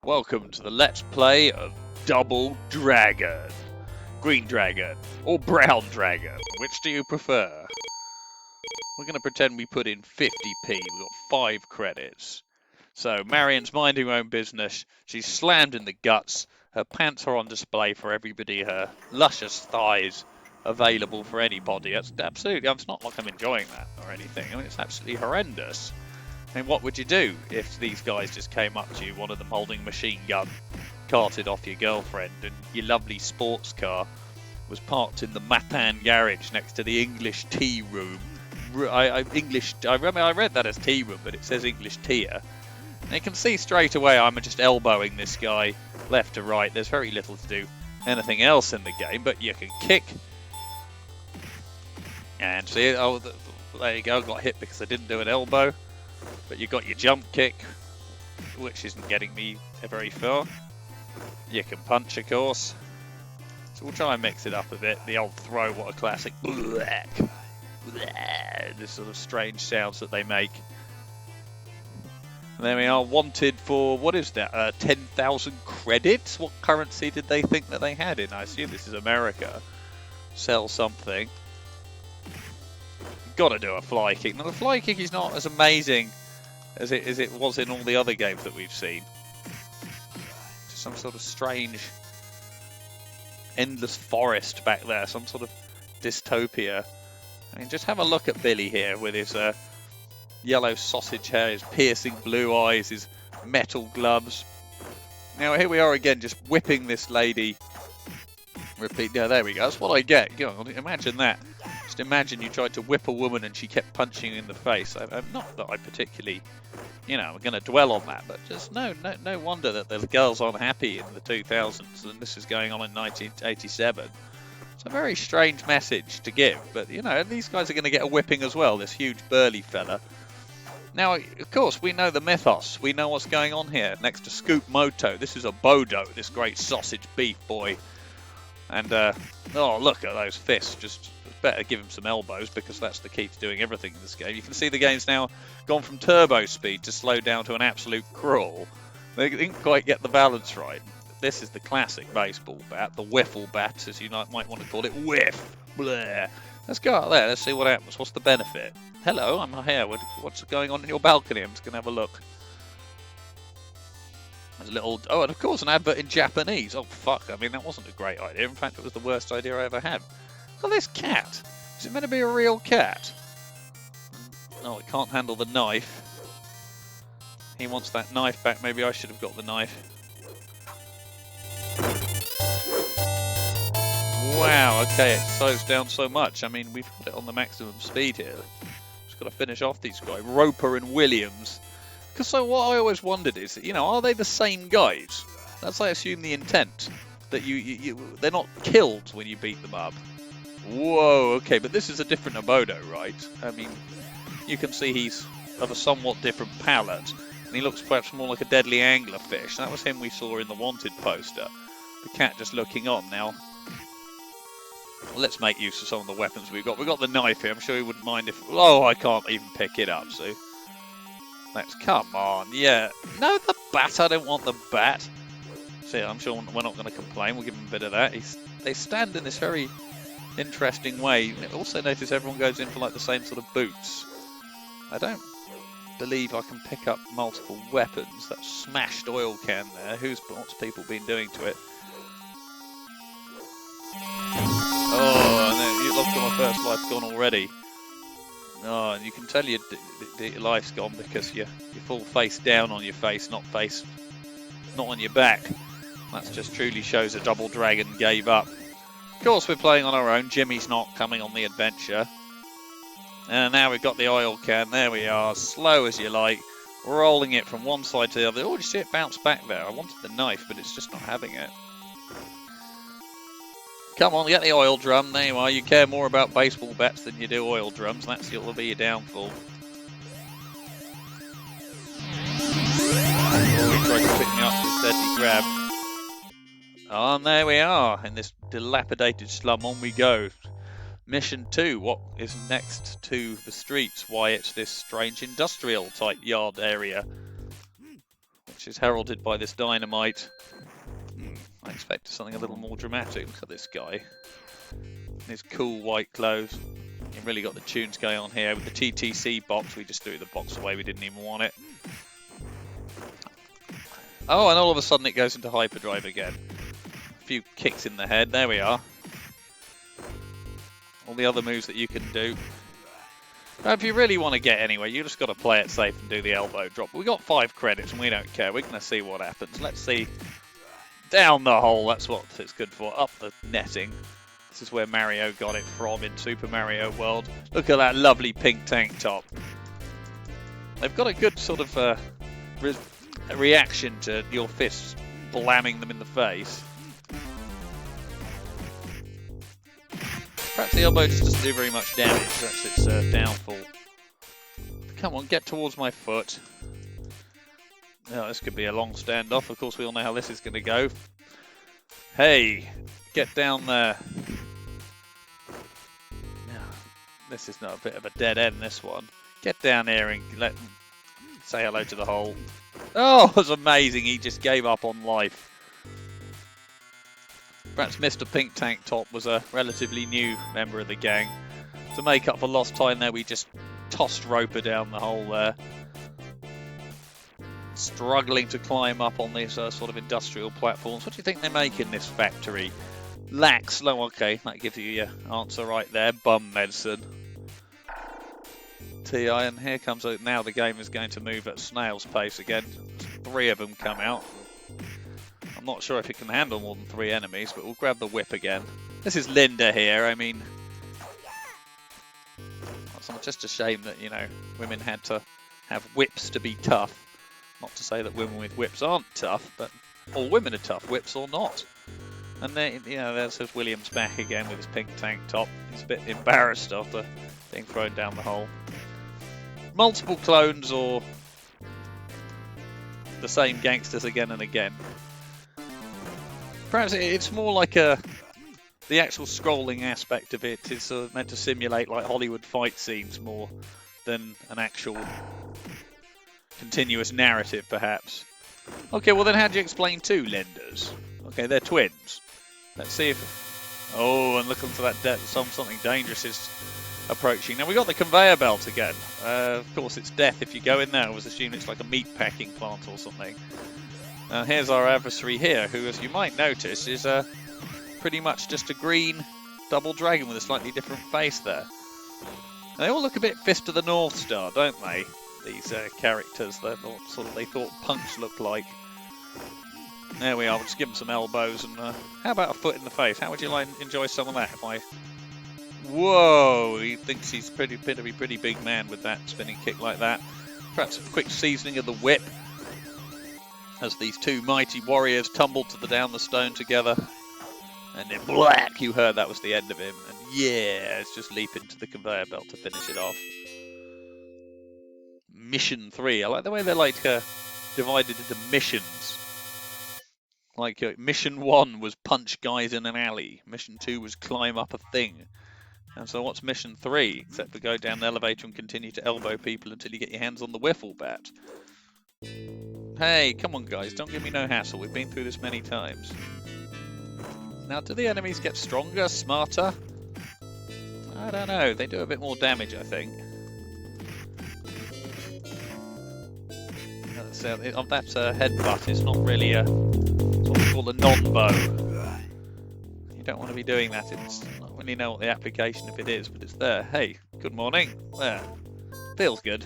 Welcome to the Let's Play of Double Dragon. Green Dragon or Brown Dragon, which do you prefer? We're going to pretend we put in 50p, we've got 5 credits. So Marian's minding her own business, she's slammed in the guts, her pants are on display for everybody, her luscious thighs available for anybody. It's absolutely, it's not like I'm enjoying that or anything, I mean it's absolutely horrendous. I mean, what would you do if these guys just came up to you, one of them holding a machine gun, carted off your girlfriend, and your lovely sports car was parked in the Mapan garage next to the English tea room? I read that as tea room, but it says English tea. And you can see straight away I'm just elbowing this guy left to right. There's very little to do anything else in the game, but you can kick. And see, oh, there you go, got hit because I didn't do an elbow. But you got your jump kick, which isn't getting me very far. You can punch, of course. So we'll try and mix it up a bit. The old throw, what a classic. This sort of strange sounds that they make. And there we are, wanted for, what is that, 10,000 credits? What currency did they think that they had in? I assume this is America. Sell something. Got to do a fly kick. Now the fly kick is not as amazing as it was in all the other games that we've seen. Just some sort of strange, endless forest back there, some sort of dystopia. I mean, just have a look at Billy here with his yellow sausage hair, his piercing blue eyes, his metal gloves. Now here we are again, just whipping this lady. Repeat. Yeah, there we go. That's what I get. Go on, imagine that. Just imagine you tried to whip a woman and she kept punching you in the face. Not that I particularly, you know, I'm going to dwell on that, but just no wonder that the girls aren't happy in the 2000s, and this is going on in 1987. It's a very strange message to give, but you know, these guys are going to get a whipping as well. This huge burly fella. Now, of course, we know the mythos. We know what's going on here. Next to Scoop Moto, this is a Bodo, this great sausage beef boy. And, oh, look at those fists. Just better give him some elbows, because that's the key to doing everything in this game. You can see the game's now gone from turbo speed to slow down to an absolute crawl. They didn't quite get the balance right. This is the classic baseball bat, the wiffle bat, as you might want to call it. Whiff! Blah. Let's go out there, let's see what happens. What's the benefit? Hello, I'm here. What's going on in your balcony? I'm just going to have a look. There's a little... Oh, and of course an advert in Japanese. Oh, fuck. I mean, that wasn't a great idea. In fact, it was the worst idea I ever had. Look at this cat. Is it meant to be a real cat? No, it can't handle the knife. He wants that knife back. Maybe I should have got the knife. Wow, okay, it slows down so much. I mean, we've got it on the maximum speed here. Just got to finish off these guys. Roper and Williams. Because so what I always wondered is, you know, are they the same guys? That's, I assume, the intent. That they're not killed when you beat them up. Whoa, okay, but this is a different Obodo, right? I mean, you can see he's of a somewhat different palette. And he looks perhaps more like a deadly anglerfish. That was him we saw in the Wanted poster. The cat just looking on. Now, let's make use of some of the weapons we've got. We've got the knife here. I'm sure he wouldn't mind if... Oh, I can't even pick it up, so... Let's... Come on, yeah. No, the bat. I don't want the bat. See, I'm sure we're not going to complain. We'll give him a bit of that. They stand in this very interesting way. Also notice everyone goes in for like the same sort of boots. I don't believe I can pick up multiple weapons. That smashed oil can there. What's people been doing to it? Oh, and then you look at my first life gone already. Oh, and you can tell your life's gone because you fall face down on your face, not on your back. That just truly shows a Double Dragon gave up. Of course, we're playing on our own. Jimmy's not coming on the adventure. And now we've got the oil can. There we are, slow as you like, rolling it from one side to the other. Oh, did you see it bounce back there? I wanted the knife, but it's just not having it. Come on, get the oil drum. There you are. You care more about baseball bats than you do oil drums. That's will be your downfall. Oh, he tried to pick me up with a deadly grab. Oh, and there we are. In this dilapidated slum, on we go. Mission 2. What is next to the streets? Why, it's this strange industrial type yard area. which is heralded by this dynamite. I expected something a little more dramatic. Look at this guy. His cool white clothes. You've really got the tunes going on here. With the TTC box, we just threw the box away. We didn't even want it. Oh, and all of a sudden it goes into hyperdrive again. A few kicks in the head. There we are. All the other moves that you can do. But if you really want to get anywhere, you just got to play it safe and do the elbow drop. We got 5 credits and we don't care. We're going to see what happens. Let's see. Down the hole. That's what it's good for. Up the netting. This is where Mario got it from in Super Mario World. Look at that lovely pink tank top. They've got a good sort of reaction to your fists blamming them in the face. Perhaps the elbow just doesn't do very much damage. That's its downfall. Come on, get towards my foot. Oh, this could be a long standoff. Of course, we all know how this is going to go. Hey, get down there. This is not a bit of a dead end, this one. Get down here and say hello to the hole. Oh, it was amazing. He just gave up on life. Perhaps Mr. Pink Tank Top was a relatively new member of the gang. To make up for lost time there, we just tossed Roper down the hole there. Struggling to climb up on these sort of industrial platforms. What do you think they make in this factory? Lax. Oh, okay, that gives you your answer right there. Bum medicine. TI, and here comes now the game is going to move at snail's pace again. 3 of them come out. I'm not sure if it can handle more than 3 enemies, but we'll grab the whip again. This is Linda here. I mean, it's just a shame that, you know, women had to have whips to be tough. Not to say that women with whips aren't tough, but all women are tough, whips or not. And then, you know, there's William's back again with his pink tank top. He's a bit embarrassed after being thrown down the hole. Multiple clones or the same gangsters again and again. Perhaps it's more like the actual scrolling aspect of it is meant to simulate like Hollywood fight scenes more than an actual continuous narrative, perhaps. Okay, well then how do you explain 2 Lindas? Okay, they're twins. Let's see if... Oh, and look into that something dangerous is approaching. Now we got the conveyor belt again. Of course it's death if you go in there. I was assuming it's like a meat packing plant or something. Here's our adversary here, who, as you might notice, is pretty much just a green double dragon with a slightly different face there. And they all look a bit Fist of the North Star, don't they? These characters that they thought punks looked like. There we are. We'll just give them some elbows and how about a foot in the face? How would you enjoy some of that? If I... Whoa! He thinks he's pretty big man with that spinning kick like that. Perhaps a quick seasoning of the whip as these 2 mighty warriors tumbled down the stone together. And then black, you heard that was the end of him. And yeah, it's just leap into the conveyor belt to finish it off. Mission 3. I like the way they're like divided into missions. Like mission 1 was punch guys in an alley. Mission 2 was climb up a thing. And so what's mission 3? Except for go down the elevator and continue to elbow people until you get your hands on the wiffle bat. Hey, come on guys, don't give me no hassle. We've been through this many times. Now, do the enemies get stronger, smarter? I don't know. They do a bit more damage, I think. Of that headbutt, it's not really it's what we call a non-bow. You don't want to be doing that. It's not really know what the application if it is, but it's there. Hey, good morning. There. Feels good.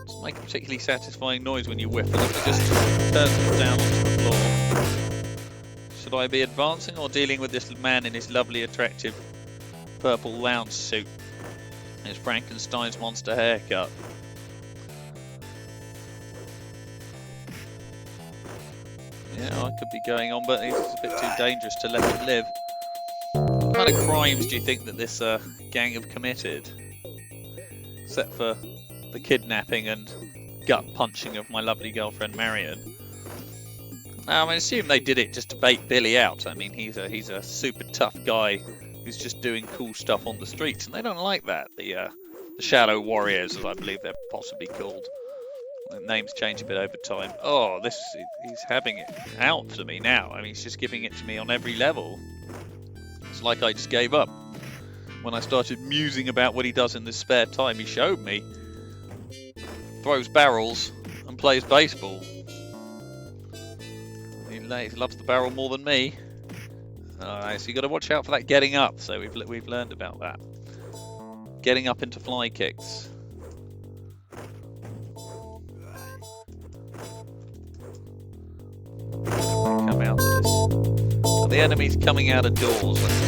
Doesn't make a particularly satisfying noise when you whiff it. It just turns it down onto the floor. Should I be advancing or dealing with this man in his lovely, attractive purple lounge suit? His Frankenstein's monster haircut. Yeah, I could be going on, but it's a bit too dangerous to let him live. What kind of crimes do you think that this gang have committed? Except for the kidnapping and gut punching of my lovely girlfriend Marian. Now, I assume they did it just to bait Billy out. I mean, he's a super tough guy who's just doing cool stuff on the streets, and they don't like that. The Shadow Warriors, as I believe they're possibly called. The names change a bit over time. Oh, he's having it out for me now. I mean, he's just giving it to me on every level. It's like I just gave up. When I started musing about what he does in his spare time, he showed me. Throws barrels and plays baseball. He loves the barrel more than me. Alright, so you got to watch out for that getting up. So we've learned about that. Getting up into fly kicks. Come out of this. So the enemy's coming out of doors. That's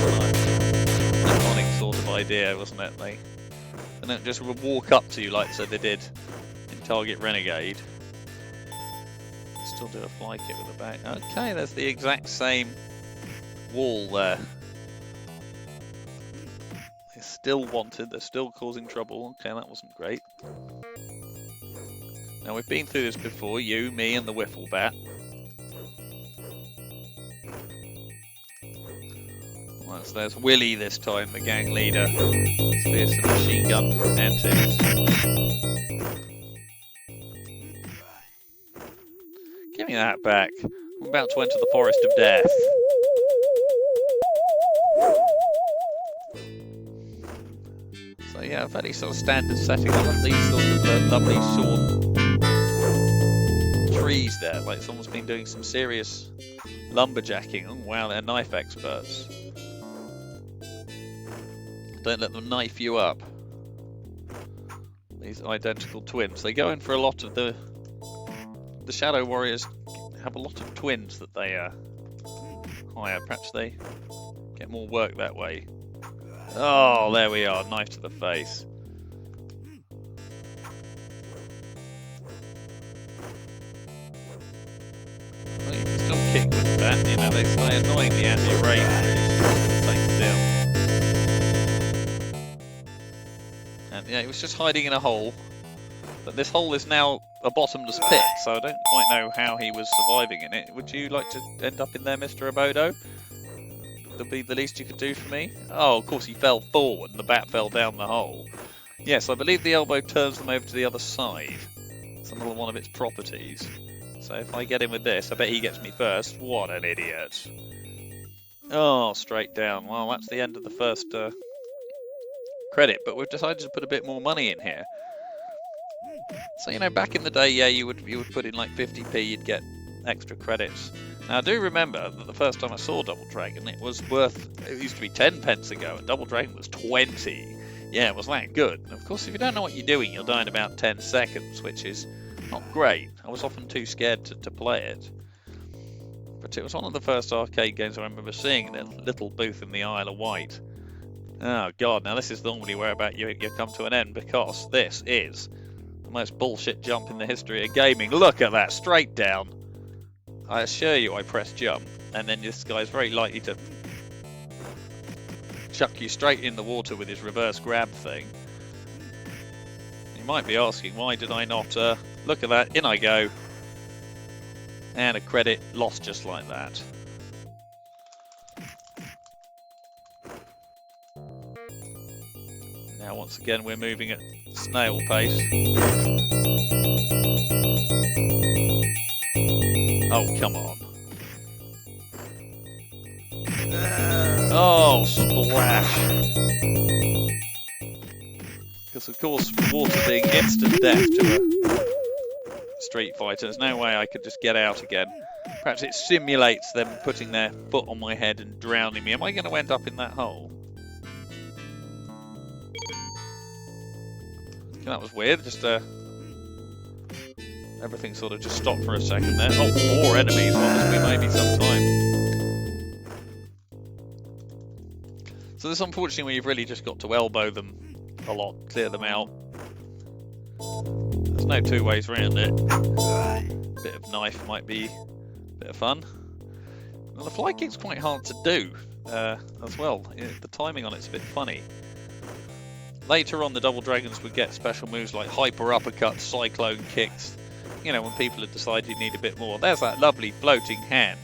an iconic sort of idea, wasn't it? They don't just walk up to you like so they did in Target Renegade. Still do a fly kick with the back. Okay, there's the exact same wall there. They're still wanted, they're still causing trouble. Okay, that wasn't great. Now we've been through this before, you, me and the Wiffle Bat. Well, so there's Willy this time, the gang leader. Let's hear some machine gun antics. Give me that back. I'm about to enter the forest of death. So yeah, very sort of standard setting. I love these sort of lovely sawn trees there. Like someone's been doing some serious lumberjacking. Oh wow, they're knife experts. Don't let them knife you up. These identical twins. They go in for a lot of the Shadow Warriors have a lot of twins that they hire. Perhaps they get more work that way. Oh, there we are. Knife to the face. Well, you can still kick with that. You know, they stay annoyingly at your range. Take them down. And yeah, it was just hiding in a hole. But this hole is now a bottomless pit, so I don't quite know how he was surviving in it. Would you like to end up in there, Mr. Obodo? That'd be the least you could do for me? Oh, of course he fell forward and the bat fell down the hole. Yes, I believe the elbow turns them over to the other side. It's another one of its properties. So if I get him with this, I bet he gets me first. What an idiot. Oh, straight down. Well, that's the end of the first credit, but we've decided to put a bit more money in here. So, you know, back in the day, yeah, you would put in like 50p, you'd get extra credits. Now, I do remember that the first time I saw Double Dragon, it was worth, it used to be 10 pence ago, and Double Dragon was 20. Yeah, it was that good. And of course, if you don't know what you're doing, you'll die in about 10 seconds, which is not great. I was often too scared to play it. But it was one of the first arcade games I remember seeing in a little booth in the Isle of Wight. Oh, God, now this is normally where about you come to an end, because this is the most bullshit jump in the history of gaming. Look at that, straight down. I assure you I press jump, and then this guy's very likely to chuck you straight in the water with his reverse grab thing. You might be asking, why did I not look at that, in I go. And a credit lost just like that. Now once again we're moving at snail pace. Oh, come on. Oh, splash. Because of course, water being instant death to a Street Fighter, there's no way I could just get out again. Perhaps it simulates them putting their foot on my head and drowning me. Am I going to end up in that hole? That was weird, just everything sort of just stopped for a second there. Oh, 4 enemies, well, this will be maybe some time. So this unfortunately where you've really just got to elbow them a lot, clear them out. There's no two ways around it. Bit of knife might be a bit of fun. Well, the fly kick's quite hard to do as well. The timing on it's a bit funny. Later on, the Double Dragons would get special moves like hyper uppercuts, cyclone kicks. You know, when people had decided you need a bit more. There's that lovely floating hand.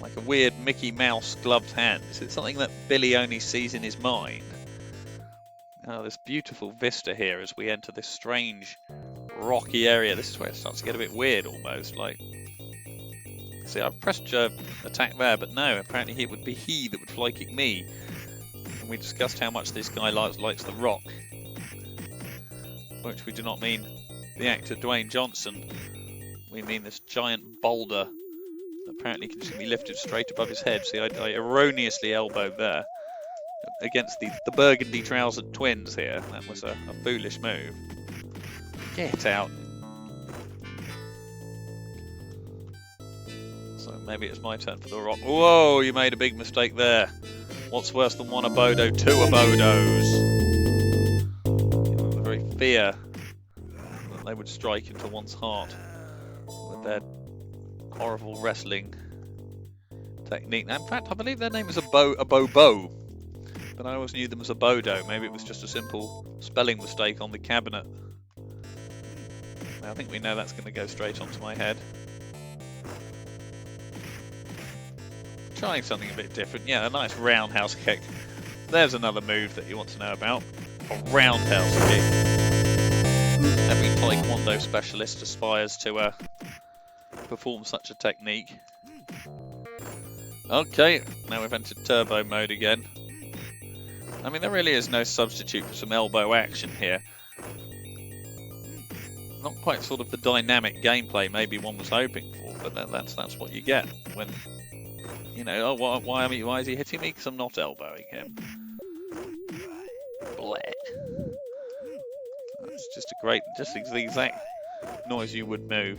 Like a weird Mickey Mouse gloved hand. Is it something that Billy only sees in his mind? Oh, this beautiful vista here as we enter this strange rocky area. This is where it starts to get a bit weird almost. Like, see, I pressed attack there, but no, apparently it would be he that would fly kick me. And we discussed how much this guy likes the rock, which we do not mean the actor Dwayne Johnson. We mean this giant boulder that apparently can just be lifted straight above his head. See, I erroneously elbowed there against the burgundy trousered twins here. That was a foolish move. Get out. So maybe it's my turn for the rock. Whoa, you made a big mistake there. What's worse than one Abodo? Two Abodos. The very fear that they would strike into one's heart with their horrible wrestling technique. Now, in fact, I believe their name is Abobo, but I always knew them as Abodo. Maybe it was just a simple spelling mistake on the cabinet. Now, I think we know that's going to go straight onto my head. Trying something a bit different. Yeah, a nice roundhouse kick. There's another move that you want to know about. A roundhouse kick. Every Taekwondo specialist aspires to perform such a technique. Okay, now we've entered turbo mode again. I mean, there really is no substitute for some elbow action here. Not quite sort of the dynamic gameplay maybe one was hoping for, but that's what you get when, you know, oh, why is he hitting me? Because I'm not elbowing him. Bleh. That's just the exact noise you would make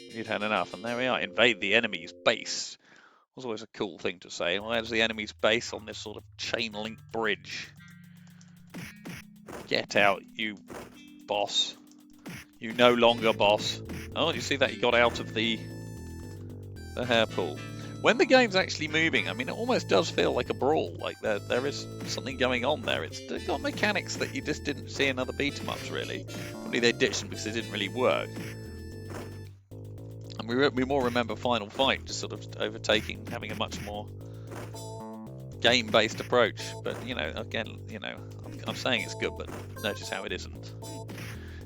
if you'd had enough. And there we are, invade the enemy's base. Was always a cool thing to say. Where's the enemy's base? On this sort of chain link bridge. Get out, you boss. You no longer boss. Oh, you see that he got out of the hair pool. When the game's actually moving, I mean, it almost does feel like a brawl. Like there is something going on there. It's got mechanics that you just didn't see in other beat-em-ups, really. Probably they ditched them because they didn't really work. And we more remember Final Fight just sort of overtaking, having a much more game-based approach. But, you know, again, you know, I'm saying it's good, but notice how it isn't.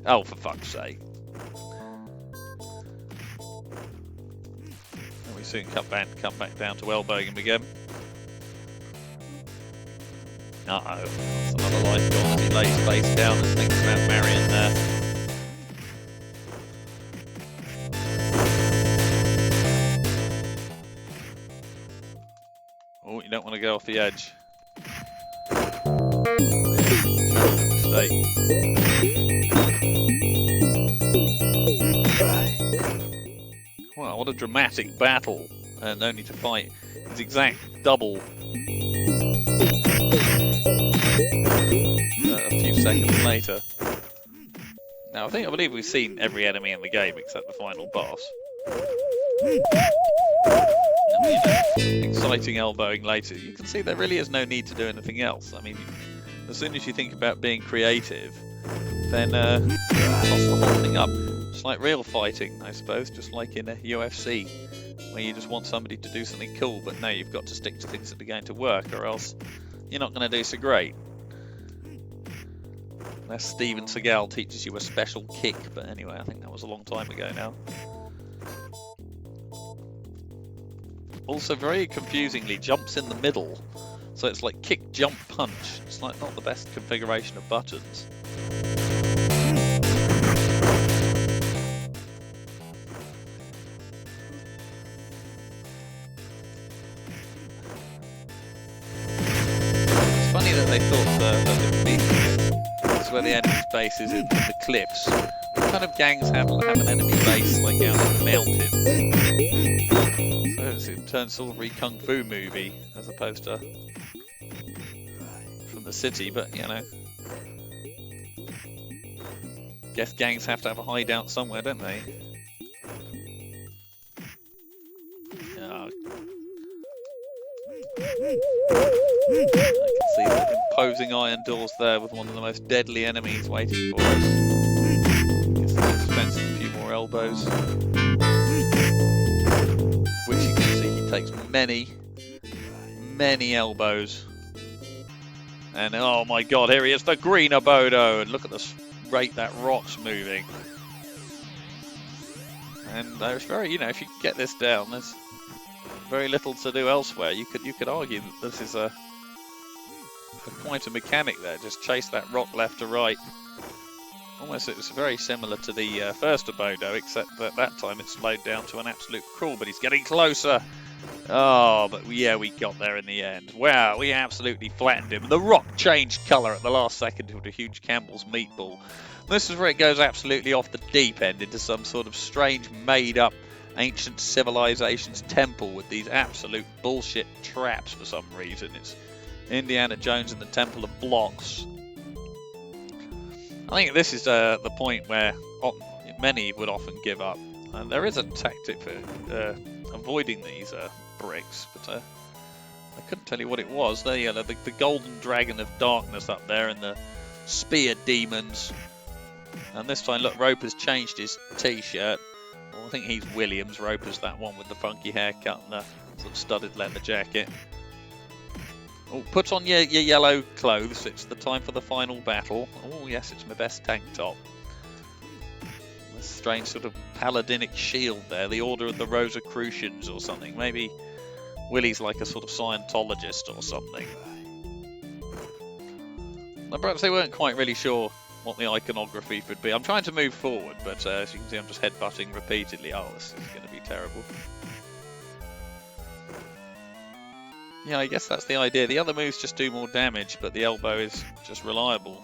Oh, for fuck's sake. And we soon come back down to elbowing him again. Uh-oh. That's another life gone as he lays face down and thinks about Marian there. Oh, you don't want to go off the edge. Mistake. Wow, what a dramatic battle, and only to fight his exact double a few seconds later. Now, I believe we've seen every enemy in the game except the final boss. Exciting elbowing later. You can see there really is no need to do anything else. I mean, as soon as you think about being creative, then toss the whole thing up. It's like real fighting, I suppose, just like in a UFC, where you just want somebody to do something cool, but no, you've got to stick to things that are going to work, or else you're not going to do so great. Unless Steven Seagal teaches you a special kick, but anyway, I think that was a long time ago now. Also, very confusingly, jumps in the middle, so it's like kick, jump, punch. It's like not the best configuration of buttons. It's funny that they thought that this is where the enemy's base is in the cliffs. What kind of gangs have an enemy base like out in the mountains? So it turns sort of Kung Fu movie as opposed to from the city, but you know, guess gangs have to have a hideout somewhere, don't they? Oh. I can see the imposing iron doors there with one of the most deadly enemies waiting for us. It's expensive, a few more elbows. Which you can see he takes many elbows. And oh my god, here he is, the green Abodo! And look at this rate that rock's moving. And there's very, if you get this down, there's very little to do elsewhere. You could argue that this is quite a mechanic there. Just chase that rock left to right. Almost it's very similar to the first Abodo, except that that time it slowed down to an absolute crawl, but he's getting closer. Oh, but yeah, we got there in the end. Wow, we absolutely flattened him. The rock changed colour at the last second to a huge Campbell's meatball. This is where it goes absolutely off the deep end into some sort of strange, made-up ancient civilization's temple with these absolute bullshit traps for some reason. It's Indiana Jones and the Temple of Blocks. I think this is the point where many would often give up. And there is a tactic for avoiding these bricks, but I couldn't tell you what it was. The golden dragon of darkness up there and the spear demons. And this time, look, Roper's changed his t-shirt. Well, I think he's Williams. Roper's that one with the funky haircut and the sort of studded leather jacket. Oh, put on your yellow clothes. It's the time for the final battle. Oh, yes, it's my best tank top. This strange sort of paladinic shield there. The Order of the Rosicrucians or something. Maybe Willy's like a sort of Scientologist or something. Now, perhaps they weren't quite really sure what the iconography would be. I'm trying to move forward, but as you can see, I'm just headbutting repeatedly. Oh, this is going to be terrible. Yeah, I guess that's the idea. The other moves just do more damage, but the elbow is just reliable.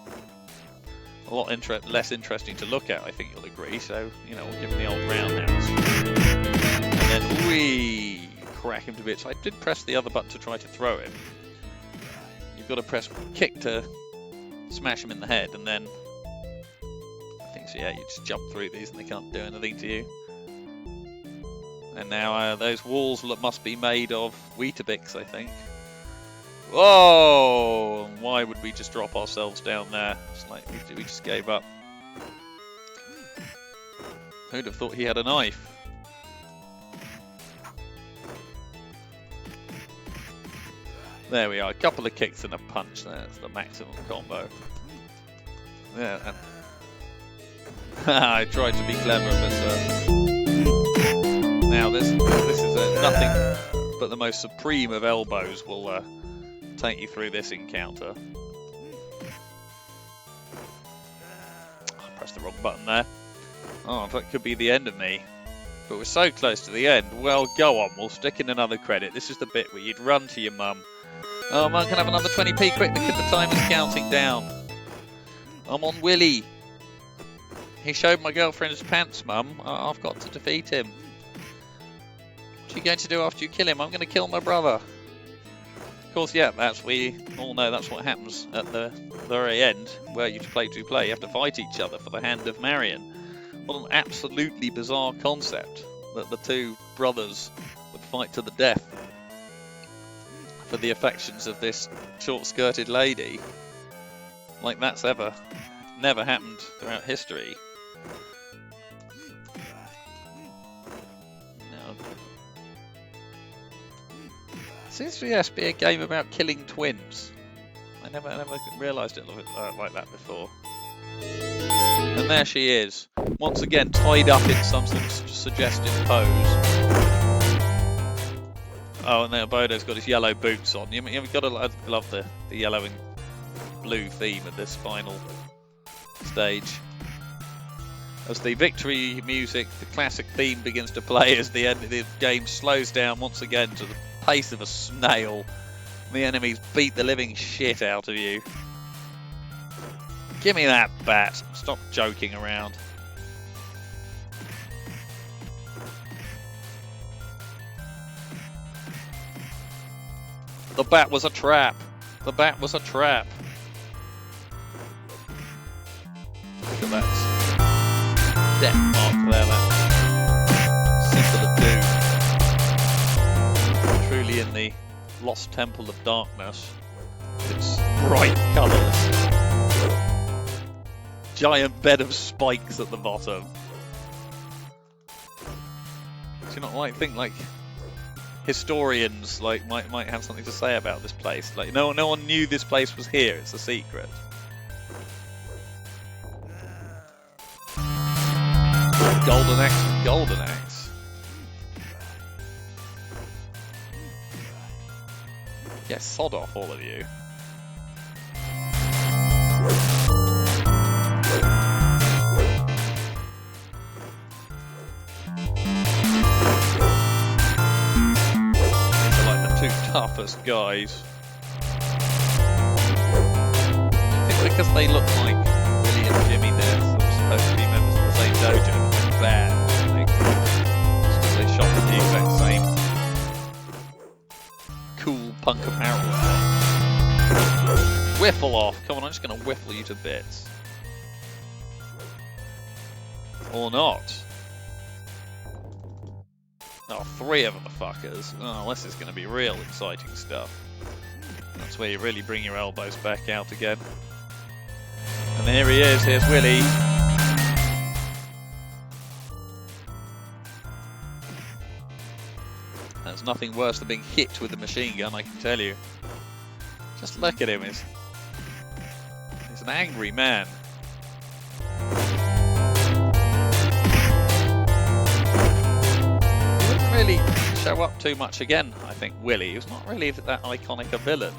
A lot less interesting to look at, I think you'll agree. So, we'll give him the old roundhouse. And then, whee! Crack him to bits. I did press the other button to try to throw him. You've got to press kick to smash him in the head, and then I think so. Yeah, you just jump through these, and they can't do anything to you. And now those walls must be made of Weetabix, I think. Whoa! Why would we just drop ourselves down there? It's like we just gave up. Who'd have thought he had a knife? There we are. A couple of kicks and a punch there. That's the maximum combo. Yeah. And I tried to be clever, but now this is nothing but the most supreme of elbows will take you through this encounter. I pressed the wrong button there. Oh, that could be the end of me. But we're so close to the end. Well, go on. We'll stick in another credit. This is the bit where you'd run to your mum. Oh, Mum, can I have another 20p quick? Look at the time is counting down. I'm on Willy. He showed my girlfriend his pants, Mum. I've got to defeat him. What are you going to do after you kill him? I'm going to kill my brother. Of course, yeah, we all know that's what happens at the very end, where you play to play. You have to fight each other for the hand of Marian. What an absolutely bizarre concept that the two brothers would fight to the death for the affections of this short-skirted lady. Like that's never happened throughout history. No. Seems to be a game about killing twins. I never realised it like that before. And there she is, once again tied up in some sort of suggestive pose. Oh, and then Abodo's got his yellow boots on. You've got to love the yellow and blue theme of this final stage. As the victory music, the classic theme begins to play as the end of the game slows down once again to the pace of a snail. The enemies beat the living shit out of you. Give me that bat. Stop joking around. The bat was a trap. The bat was a trap. Look at that death mark there, that symbol of doom. Truly in the lost temple of darkness. Its bright colours. Giant bed of spikes at the bottom. Do you not think historians might have something to say about this place? No one knew this place was here. It's a secret. Golden Axe and Golden Axe. Yeah, sod off, all of you. These are like the two toughest guys. I think because they look like Willy and Jimmy, they're sort of supposed to be members of the same dojo, and they're bad. Just because they shot with the exact same cool punk apparel. Whiffle off! Come on, I'm just going to whiffle you to bits. Or not. Oh, 3 of them are fuckers. Oh, this is going to be real exciting stuff. That's where you really bring your elbows back out again. And here he is, here's Willy. There's nothing worse than being hit with a machine gun, I can tell you. Just look at him, he's an angry man. He wouldn't really show up too much again, I think, Willy. He was not really that iconic a villain.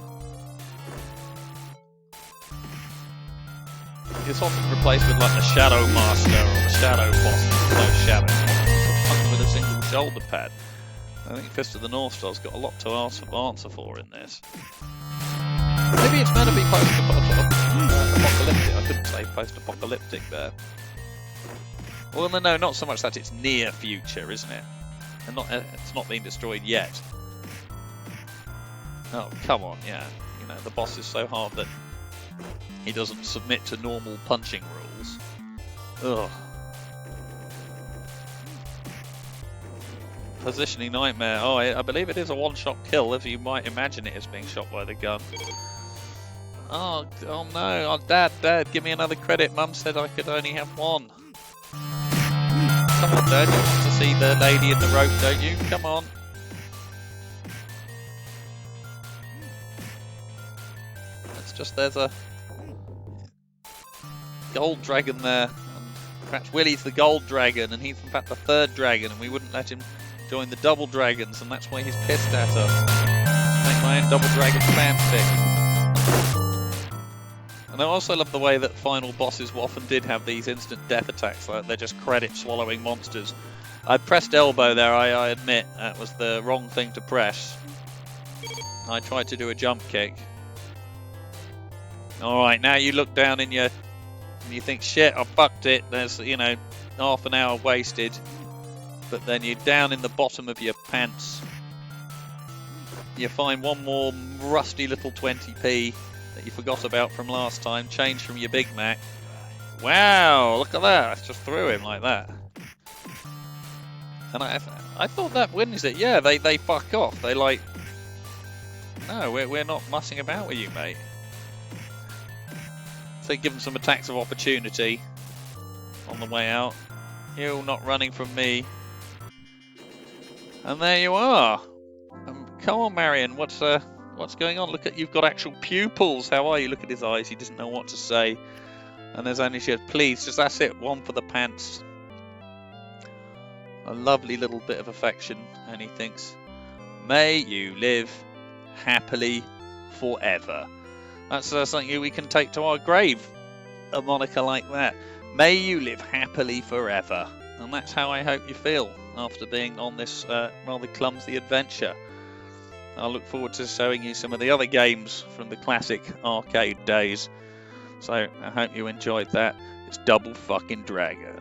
It's often replaced with like the Shadow Master or the Shadow Boss. No Shadow Boss. It's a punk with a single shoulder pad. I think Fist of the North Star's got a lot to answer for in this. Maybe it's meant to be post-apocalyptic. I couldn't say post-apocalyptic there. Well, no, not so much that it's near future, isn't it? And it's not being destroyed yet. Oh, come on, yeah. You know, the boss is so hard that he doesn't submit to normal punching rules. Ugh. Positioning nightmare. Oh, I believe it is a one-shot kill, as you might imagine it is being shot by the gun. Oh no. Oh, Dad, give me another credit. Mum said I could only have one. Come on, Dad, you want to see the lady in the rope, don't you? Come on. It's just there's a gold dragon there. In fact, Willy's the gold dragon, and he's in fact the 3rd dragon, and we wouldn't let him join the double dragons, and that's why he's pissed at us. Just make my own double dragon fanfic. And I also love the way that final bosses often did have these instant death attacks, like they're just credit swallowing monsters. I pressed elbow there, I admit, that was the wrong thing to press. I tried to do a jump kick. Alright, now you look down in your... and you think, shit, I fucked it, there's, you know, half an hour wasted. But then you're down in the bottom of your pants. You find one more rusty little 20p that you forgot about from last time, changed from your Big Mac. Wow, look at that, I just threw him like that. And I thought that wins it. Yeah, they fuck off. They like, no, we're not mussing about with you, mate. So give them some attacks of opportunity on the way out. You not running from me. And there you are. Come on, Marian. What's going on? Look at, you've got actual pupils. How are you? Look at his eyes. He doesn't know what to say. And there's only she said, please, just that's it. One for the pants. A lovely little bit of affection. And he thinks, may you live happily forever. That's something we can take to our grave. A moniker like that. May you live happily forever. And that's how I hope you feel after being on this rather clumsy adventure. I'll look forward to showing you some of the other games from the classic arcade days. So I hope you enjoyed that. It's Double Fucking Dragon.